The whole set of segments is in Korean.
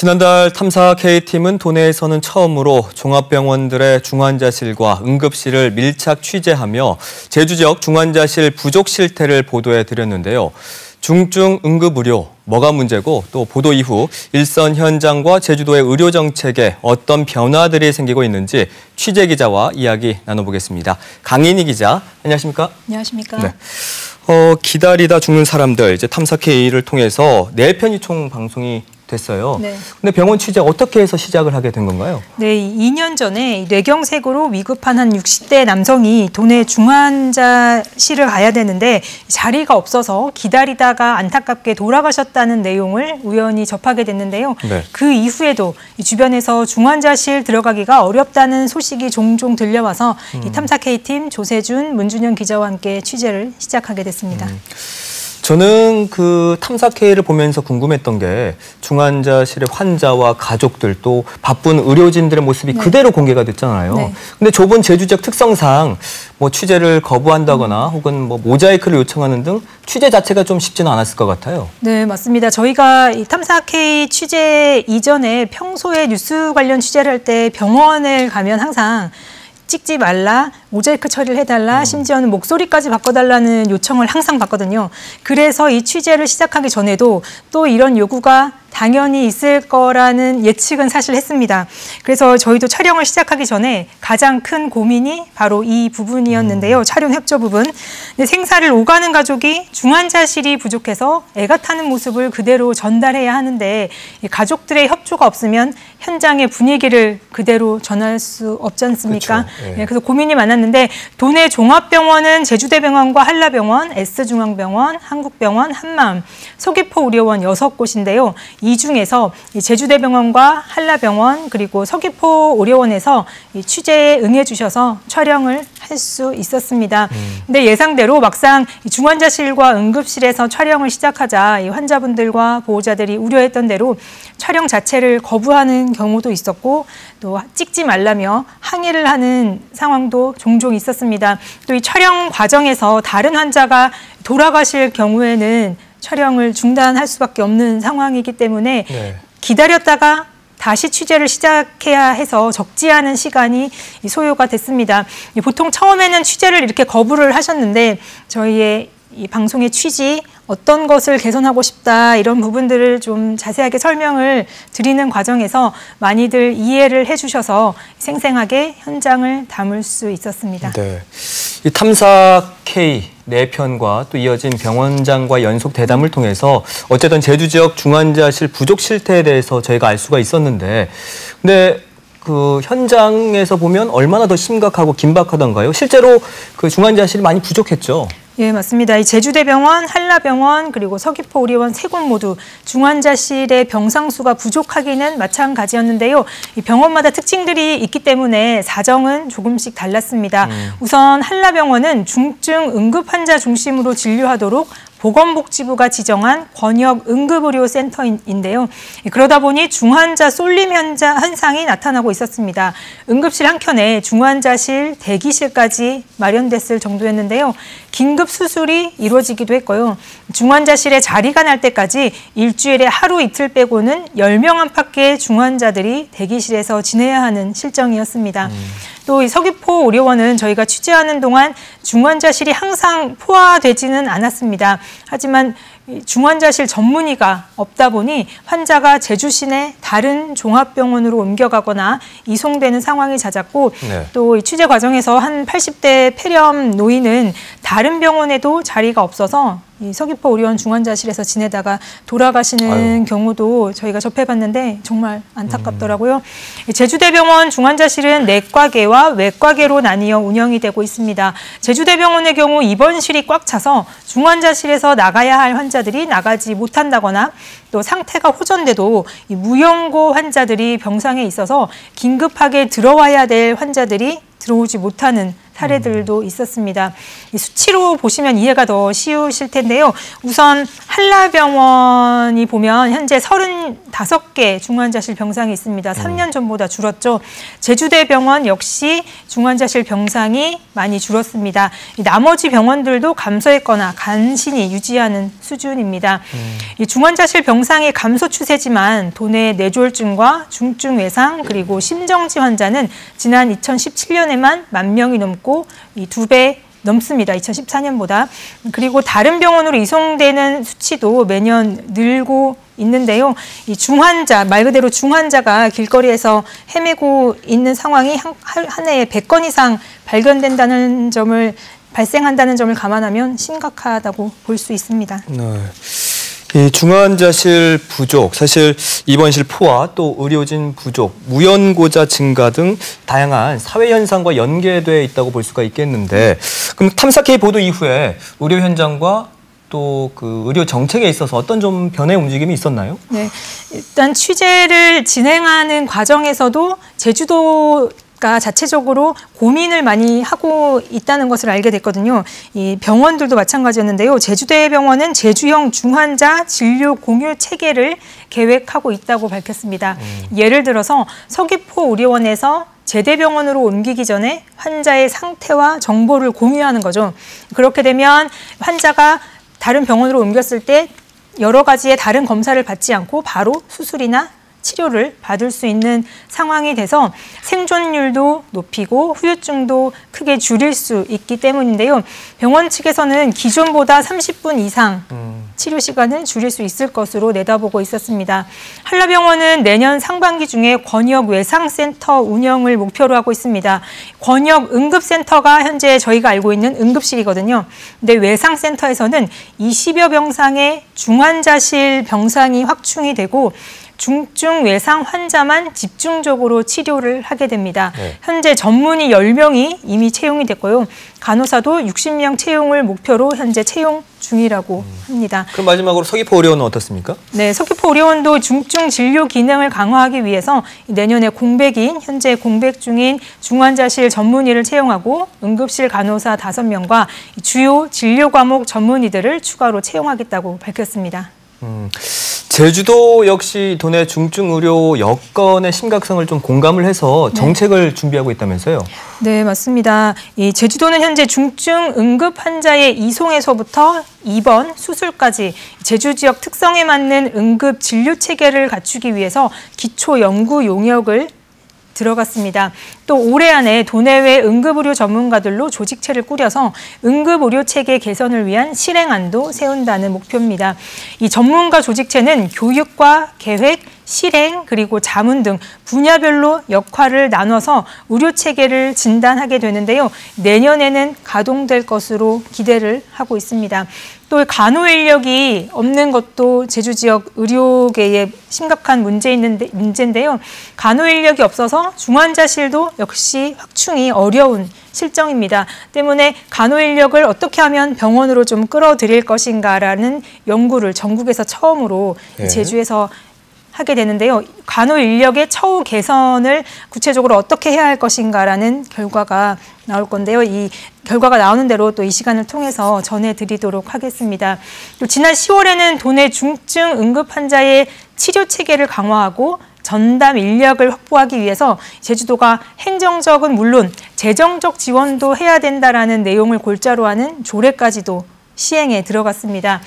지난달 탐사 K팀은 도내에서는 처음으로 종합병원들의 중환자실과 응급실을 밀착 취재하며 제주 지역 중환자실 부족 실태를 보도해드렸는데요. 중증 응급의료, 뭐가 문제고 또 보도 이후 일선 현장과 제주도의 의료 정책에 어떤 변화들이 생기고 있는지 취재 기자와 이야기 나눠보겠습니다. 강인희 기자, 안녕하십니까? 안녕하십니까? 네. 기다리다 죽는 사람들, 이제 탐사 K를 통해서 4편이 총 방송이 됐어요. 네. 근데 병원 취재 어떻게 해서 시작을 하게 된 건가요? 네, 2년 전에 뇌경색으로 위급한 한 60대 남성이 도내 중환자실을 가야 되는데 자리가 없어서 기다리다가 안타깝게 돌아가셨다는 내용을 우연히 접하게 됐는데요. 네. 그 이후에도 주변에서 중환자실 들어가기가 어렵다는 소식이 종종 들려와서 이 탐사 K팀 조세준, 문준영 기자와 함께 취재를 시작하게 됐습니다. 저는 그 탐사 K를 보면서 궁금했던 게 중환자실의 환자와 가족들 또 바쁜 의료진들의 모습이 그대로 공개가 됐잖아요. 네. 근데 좁은 제주 지역 특성상 뭐 취재를 거부한다거나 혹은 뭐 모자이크를 요청하는 등 취재 자체가 좀 쉽지는 않았을 것 같아요. 네, 맞습니다. 저희가 이 탐사 K 취재 이전에 평소에 뉴스 관련 취재를 할 때 병원을 가면 항상 찍지 말라, 모자이크 처리를 해달라, 심지어는 목소리까지 바꿔달라는 요청을 항상 받거든요. 그래서 이 취재를 시작하기 전에도 또 이런 요구가 당연히 있을 거라는 예측은 사실 했습니다. 그래서 저희도 촬영을 시작하기 전에 가장 큰 고민이 바로 이 부분이었는데요. 촬영 협조 부분. 근데 생사를 오가는 가족이 중환자실이 부족해서 애가 타는 모습을 그대로 전달해야 하는데 가족들의 협조가 없으면 현장의 분위기를 그대로 전할 수 없지 않습니까? 그렇죠. 예. 네, 그래서 고민이 많았는데 도내 종합병원은 제주대병원과 한라병원, S중앙병원, 한국병원, 한마음, 서귀포의료원 6곳인데요. 이 중에서 제주대병원과 한라병원 그리고 서귀포의료원에서 취재에 응해주셔서 촬영을 할 수 있었습니다. 근데 예상대로 막상 중환자실과 응급실에서 촬영을 시작하자 이 환자분들과 보호자들이 우려했던 대로 촬영 자체를 거부하는 경우도 있었고 또 찍지 말라며 항의를 하는 상황도 종종 있었습니다. 또 이 촬영 과정에서 다른 환자가 돌아가실 경우에는 촬영을 중단할 수밖에 없는 상황이기 때문에 기다렸다가 다시 취재를 시작해야 해서 적지 않은 시간이 소요가 됐습니다. 보통 처음에는 취재를 이렇게 거부를 하셨는데 저희의 이 방송의 취지, 어떤 것을 개선하고 싶다 이런 부분들을 좀 자세하게 설명을 드리는 과정에서 많이들 이해를 해주셔서 생생하게 현장을 담을 수 있었습니다. 네, 이 탐사 K 4편과 또 이어진 병원장과 연속 대담을 통해서 어쨌든 제주 지역 중환자실 부족 실태에 대해서 저희가 알 수가 있었는데 근데 그 현장에서 보면 얼마나 더 심각하고 긴박하던가요? 실제로 그 중환자실이 많이 부족했죠? 예, 맞습니다. 이 제주대병원, 한라병원, 그리고 서귀포의료원 3곳 모두 중환자실의 병상수가 부족하기는 마찬가지였는데요. 이 병원마다 특징들이 있기 때문에 사정은 조금씩 달랐습니다. 우선 한라병원은 중증 응급 환자 중심으로 진료하도록 보건복지부가 지정한 권역 응급의료센터인데요. 그러다 보니 중환자 쏠림 현상이 나타나고 있었습니다. 응급실 한켠에 중환자실 대기실까지 마련됐을 정도였는데요. 긴급 수술이 이루어지기도 했고요. 중환자실에 자리가 날 때까지 일주일에 하루 이틀 빼고는 10명 안팎의 중환자들이 대기실에서 지내야 하는 실정이었습니다. 또 이 서귀포의료원은 저희가 취재하는 동안 중환자실이 항상 포화되지는 않았습니다. 하지만 중환자실 전문의가 없다 보니 환자가 제주 시내 다른 종합병원으로 옮겨가거나 이송되는 상황이 잦았고 또 이 취재 과정에서 한 80대 폐렴 노인은 다른 병원에도 자리가 없어서 이 서귀포의료원 중환자실에서 지내다가 돌아가시는 경우도 저희가 접해봤는데 정말 안타깝더라고요. 제주대병원 중환자실은 내과계와 외과계로 나뉘어 운영이 되고 있습니다. 제주대병원의 경우 입원실이 꽉 차서 중환자실에서 나가야 할 환자들이 나가지 못한다거나 또 상태가 호전돼도 이 무연고 환자들이 병상에 있어서 긴급하게 들어와야 될 환자들이 들어오지 못하는 사례들도 있었습니다. 이 수치로 보시면 이해가 더 쉬우실 텐데요. 우선 한라병원이 보면 현재 35개 중환자실 병상이 있습니다. 3년 전보다 줄었죠. 제주대병원 역시 중환자실 병상이 많이 줄었습니다. 나머지 병원들도 감소했거나 간신히 유지하는 수준입니다. 이 중환자실 병상의 감소 추세지만 도내 뇌졸중과 중증 외상 그리고 심정지 환자는 지난 2017년에만 10,000명이 넘고 이 2배 넘습니다. 2014년보다. 그리고 다른 병원으로 이송되는 수치도 매년 늘고 있는데요. 이 중환자, 말 그대로 중환자가 길거리에서 헤매고 있는 상황이 한 해에 100건 이상 발생한다는 점을 감안하면 심각하다고 볼 수 있습니다. 네. 이 중환자실 부족, 사실 입원실 포화, 또 의료진 부족, 무연고자 증가 등 다양한 사회 현상과 연계돼 있다고 볼 수가 있겠는데, 그럼 탐사K 보도 이후에 의료 현장과 또 그 의료 정책에 있어서 어떤 좀 변화의 움직임이 있었나요? 네, 일단 취재를 진행하는 과정에서도 제주도가 자체적으로 고민을 많이 하고 있다는 것을 알게 됐거든요. 이 병원들도 마찬가지였는데요. 제주대병원은 제주형 중환자 진료 공유 체계를 계획하고 있다고 밝혔습니다. 예를 들어서 서귀포 의료원에서 제대병원으로 옮기기 전에 환자의 상태와 정보를 공유하는 거죠. 그렇게 되면 환자가 다른 병원으로 옮겼을 때 여러 가지의 다른 검사를 받지 않고 바로 수술이나 치료를 받을 수 있는 상황이 돼서 생존율도 높이고 후유증도 크게 줄일 수 있기 때문인데요. 병원 측에서는 기존보다 30분 이상 치료 시간을 줄일 수 있을 것으로 내다보고 있었습니다. 한라병원은 내년 상반기 중에 권역 외상센터 운영을 목표로 하고 있습니다. 권역 응급센터가 현재 저희가 알고 있는 응급실이거든요. 근데 외상센터에서는 20여 병상의 중환자실 병상이 확충이 되고 중증 외상 환자만 집중적으로 치료를 하게 됩니다. 네. 현재 전문의 10명이 이미 채용이 됐고요. 간호사도 60명 채용을 목표로 현재 채용 중이라고 합니다. 그럼 마지막으로 서귀포 의료원은 어떻습니까? 네, 서귀포 의료원도 중증 진료 기능을 강화하기 위해서 내년에 현재 공백 중인 중환자실 전문의를 채용하고 응급실 간호사 5명과 주요 진료 과목 전문의들을 추가로 채용하겠다고 밝혔습니다. 제주도 역시 도내 중증 의료 여건의 심각성을 좀 공감을 해서 정책을 준비하고 있다면서요? 네, 맞습니다. 이 제주도는 현재 중증 응급 환자의 이송에서부터 입원, 수술까지 제주 지역 특성에 맞는 응급 진료 체계를 갖추기 위해서 기초 연구 용역을 들어갔습니다. 또 올해 안에 도내외 응급의료 전문가들로 조직체를 꾸려서 응급의료 체계 개선을 위한 실행안도 세운다는 목표입니다. 이 전문가 조직체는 교육과 계획, 실행, 그리고 자문 등 분야별로 역할을 나눠서 의료 체계를 진단하게 되는데요. 내년에는 가동될 것으로 기대를 하고 있습니다. 또 간호 인력이 없는 것도 제주 지역 의료계의 심각한 문제인데요. 간호 인력이 없어서 중환자실도 역시 확충이 어려운 실정입니다. 때문에 간호 인력을 어떻게 하면 병원으로 좀 끌어들일 것인가라는 연구를 전국에서 처음으로 제주에서 하게 되는데요. 간호 인력의 처우 개선을 구체적으로 어떻게 해야 할 것인가라는 결과가 나올 건데요. 이 결과가 나오는 대로 또 이 시간을 통해서 전해드리도록 하겠습니다. 또 지난 10월에는 도내 중증 응급 환자의 치료 체계를 강화하고 전담 인력을 확보하기 위해서 제주도가 행정적은 물론 재정적 지원도 해야 된다라는 내용을 골자로 하는 조례까지도 시행에 들어갔습니다.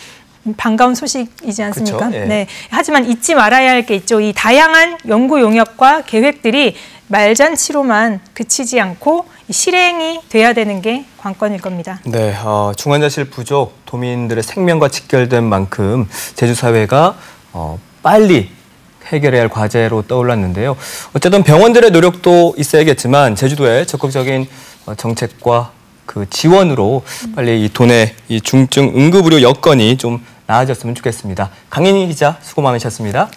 반가운 소식이지 않습니까? 그렇죠? 예. 네. 하지만 잊지 말아야 할 게 있죠. 이 다양한 연구 용역과 계획들이 말잔치로만 그치지 않고 실행이 돼야 되는 게 관건일 겁니다. 네, 중환자실 부족, 도민들의 생명과 직결된 만큼 제주 사회가 빨리 해결해야 할 과제로 떠올랐는데요. 어쨌든 병원들의 노력도 있어야겠지만 제주도의 적극적인 정책과 그 지원으로 빨리 이 도내 이 중증 응급의료 여건이 좀 나아졌으면 좋겠습니다. 강인희 기자 수고 많으셨습니다.